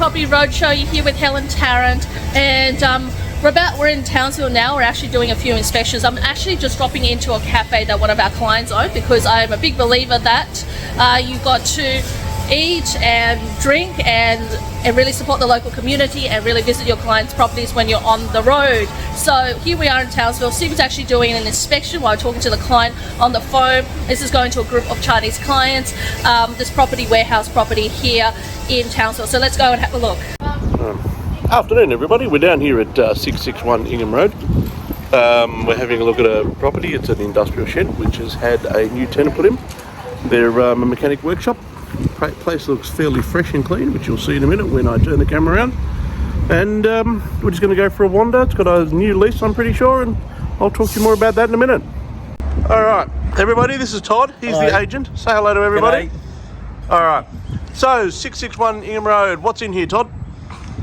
Property Roadshow. You're here with Helen Tarrant, and we're in Townsville now. We're actually doing a few inspections. I'm actually just dropping into a cafe that one of our clients own, because I'm a big believer that you've got to eat and drink and really support the local community and really visit your clients' properties when you're on the road. So here we are in Townsville. Stephen's actually doing an inspection while talking to the client on the phone. This is going to a group of Chinese clients, this property, warehouse property here in Townsville. So let's go and have a look. Afternoon everybody, we're down here at 661 Ingham Road. We're having a look at a property. It's an industrial shed which has had a new tenant put in. They're a mechanic workshop. Place looks fairly fresh and clean, which you'll see in a minute when I turn the camera around. And we're just going to go for a wander. It's got a new lease, I'm pretty sure, and I'll talk to you more about that in a minute. Alright, everybody, this is Todd. He's the agent. Say hello to everybody. Alright, so 661 Ingham Road, what's in here, Todd?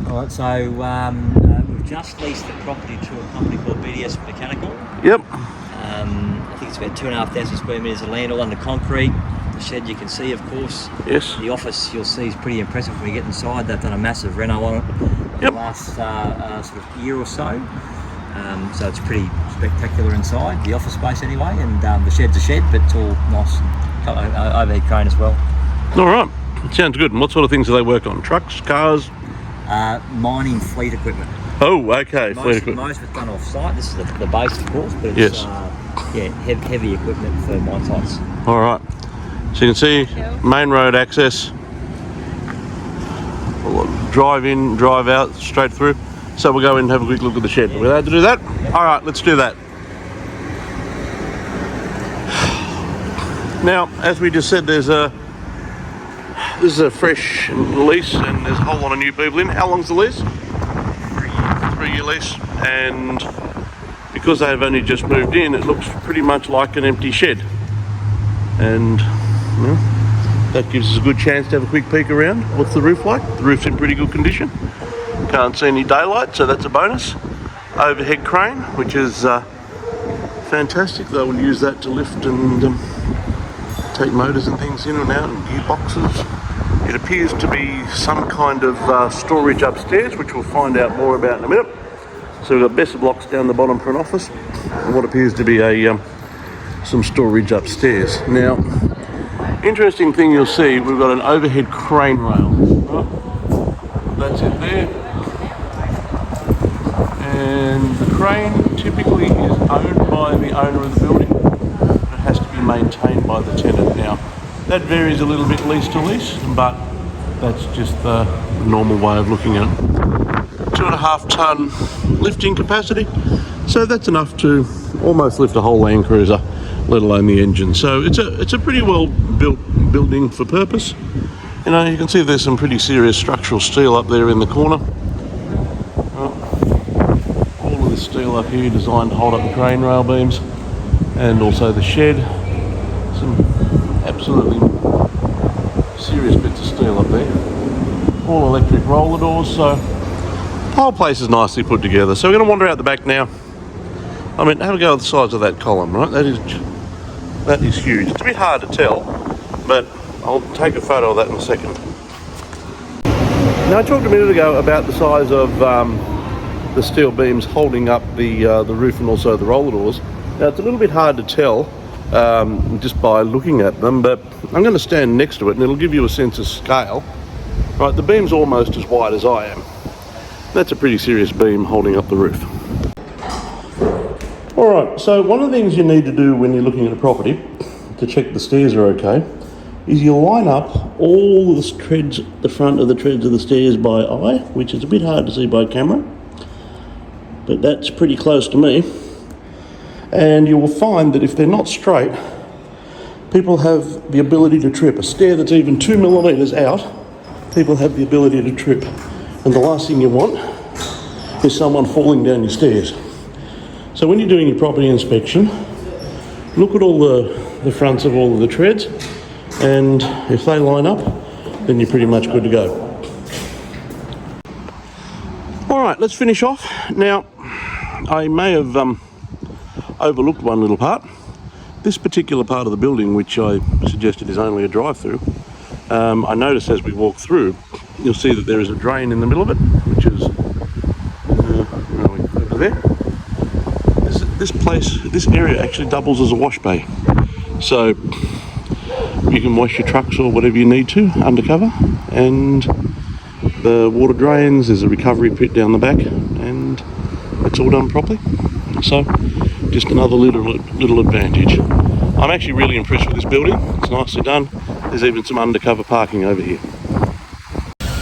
Alright, so we've just leased the property to a company called BDS Mechanical. Yep. I think it's about 2,500 square metres of land all under concrete. The shed you can see, of course. Yes. The office you'll see is pretty impressive when you get inside. They've done a massive reno on it the last sort of year or so. So it's pretty spectacular inside, the office space anyway, and the shed's a shed, but it's all nice overhead crane as well. Alright, sounds good. And what sort of things do they work on? Trucks, cars? Mining fleet equipment. Oh, okay, fleet equipment. Most of it's done off-site. This is the base, of course, but it's heavy equipment for mine sites. Alright. So you can see main road access, drive in, drive out, straight through. So we'll go in and have a quick look at the shed. Are we allowed to do that? All right, let's do that. Now, as we just said, this is a fresh lease and there's a whole lot of new people in. How long's the lease? 3 years. 3-year lease. And because they've only just moved in, it looks pretty much like an empty shed. And that gives us a good chance to have a quick peek around. What's the roof like? The roof's in pretty good condition. Can't see any daylight, so that's a bonus. Overhead crane, which is fantastic. They will use that to lift and take motors and things in and out and gearboxes. It appears to be some kind of storage upstairs, which we'll find out more about in a minute. So we've got Besser blocks down the bottom for an office and what appears to be some storage upstairs. Now, interesting thing you'll see, we've got an overhead crane rail. Right? That's it there. And the crane typically is owned by the owner of the building. It has to be maintained by the tenant. Now, that varies a little bit lease to lease, but that's just the normal way of looking at it. 2.5 ton lifting capacity. So that's enough to almost lift a whole Land Cruiser, let alone the engine. So it's a pretty well built building for purpose. You know, you can see there's some pretty serious structural steel up there in the corner. All of this steel up here designed to hold up the crane rail beams, and also the shed. Some absolutely serious bits of steel up there. All electric roller doors, so the whole place is nicely put together. So we're going to wander out the back now. I mean, have a go at the size of that column, right? That is huge. It's a bit hard to tell, but I'll take a photo of that in a second. Now, I talked a minute ago about the size of the steel beams holding up the roof and also the roller doors. Now, it's a little bit hard to tell just by looking at them, but I'm going to stand next to it and it'll give you a sense of scale. Right, the beam's almost as wide as I am. That's a pretty serious beam holding up the roof. Alright, so one of the things you need to do when you're looking at a property to check the stairs are okay is you line up all the treads, the front of the treads of the stairs by eye, which is a bit hard to see by camera, but that's pretty close to me. And you will find that if they're not straight, people have the ability to trip. A stair that's even 2 millimetres out, people have the ability to trip. And the last thing you want is someone falling down your stairs. So when you're doing your property inspection, look at all the fronts of all of the treads, and if they line up, then you're pretty much good to go. All right, let's finish off. Now, I may have overlooked one little part. This particular part of the building, which I suggested is only a drive-through, I noticed as we walked through, you'll see that there is a drain in the middle of it, which is where are we? Over there. This area actually doubles as a wash bay, so you can wash your trucks or whatever you need to undercover, and the water drains. There's a recovery pit down the back, and it's all done properly. So just another little advantage. I'm actually really impressed with this building. It's nicely done. There's even some undercover parking over here.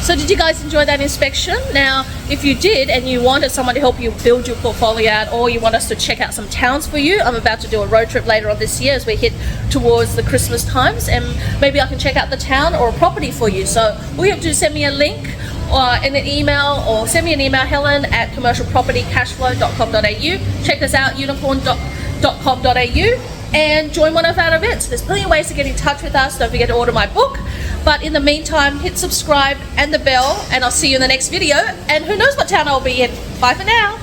So did you guys enjoy that inspection? Now, if you did and you wanted someone to help you build your portfolio out, or you want us to check out some towns for you, I'm about to do a road trip later on this year as we hit towards the Christmas times, and maybe I can check out the town or a property for you. So all you have to do is send me a link or in an email, or send me an email, helen@commercialpropertycashflow.com.au. Check us out, unicorn.com.au, and join one of our events. There's plenty of ways to get in touch with us. Don't forget to order my book. But in the meantime, hit subscribe and the bell, and I'll see you in the next video. And who knows what town I'll be in. Bye for now.